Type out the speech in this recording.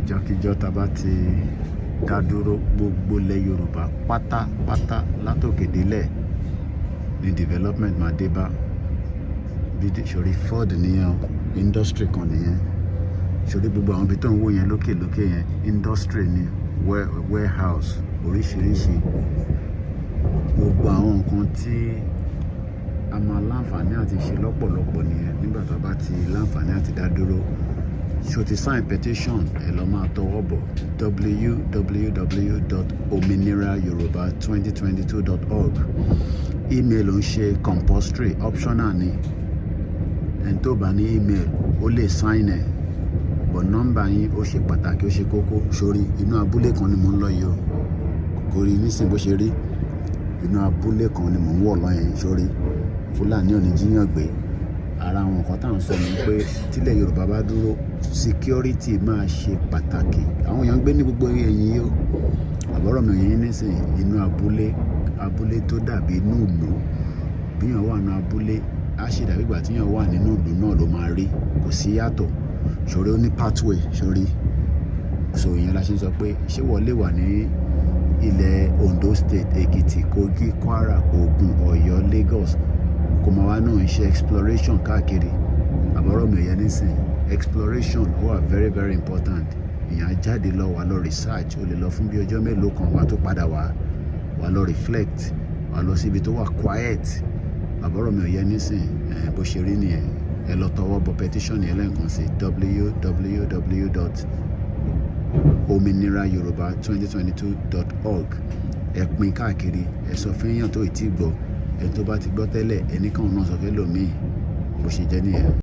ìjọkíjọ́ tá bá ti dá dúró gbogbo ilẹ̀ Yorùbá pátápátá látòkè délẹ̀ ní development máa dé bá. Bí sori Ford nìyẹn industry kan nìyẹn, sori gbogbo àwọn ibi tó ń wò yẹn lókè yẹn industry ni, warehouse oríṣiríṣi, gbogbo àwọn nǹkan tí a máa láǹfààní àti ṣe lọ́pọ̀lọpọ̀ nìyẹn nígbà tá bá ti láǹfààní àti dá dúró. So ti sign petition ẹ lọ máa tọwọ́ bọ̀ www.ominirayoruba2022.org. Email ń ṣe compulsory, optional ni. Ẹni tó bá ní email ó lè sign ẹ̀, but nọ́mbà yín ó ṣe pàtàkì, ó ṣe kókó. Sórí inú abúlé kan ni mò ń lọ yìí o, kò rí nísìnyí bó ṣe rí. Inú abúlé kan ni mò ń wọ̀ lọ yẹn. Sórí Fúlàní ò ní jíyàn gbé. Ara àwọn nǹkan tá à ń sọ ni pé tílẹ̀ Yorùbá bá dúró, security máa ṣe pàtàkì. Àwọn èèyàn ń gbé ní gbogbo ẹ̀yìn yìí o, àbọ̀rọ̀ mi ò yẹn nísìnyí. Inú abúlé tó dàbí inú ìlú, bí èèyàn wà nínú abúlé á ṣe dàbí ìgbà tí èèyàn wà nínú ìlú náà ló máa rí, kò sí yàtọ̀. Sórí ó ní pathway, sórí so ìyẹn la ṣe ń sọ pé ṣé wọ́n lè wà ní ilẹ̀ Ondo State, Èkìtì, Kogi, Kwara, Ògùn, Ọ̀yọ́, Lagos, kò máa wá náà ń ṣe exploration káàkiri. Àbọ̀rọ̀ mi ò yẹn nísìnyí. Exploration wà very very important. Èèyàn jáde lọ wà lọ research, o lè lọ fún bí ọjọ́ mélòó kan, wà tó padà wà lọ reflect, wà lọ síbi tó wà quiet. Àbọ̀rọ̀ mi ò yẹn nísìnyí. Bó ṣe rí nìyẹn. Ẹ lọ tọwọ́ bọ petition yẹn lẹ́ẹ̀kan sí www.ominirayoruba2022.org. ẹ pín káàkiri, ẹ sọ fún èèyàn tó ì tí gbọ́, ẹ tó bá ti gbọ́ tẹ́lẹ̀, ẹnìkan náà sọ fẹ́ lòmíì. Bó ṣe jẹ́ nìyẹn.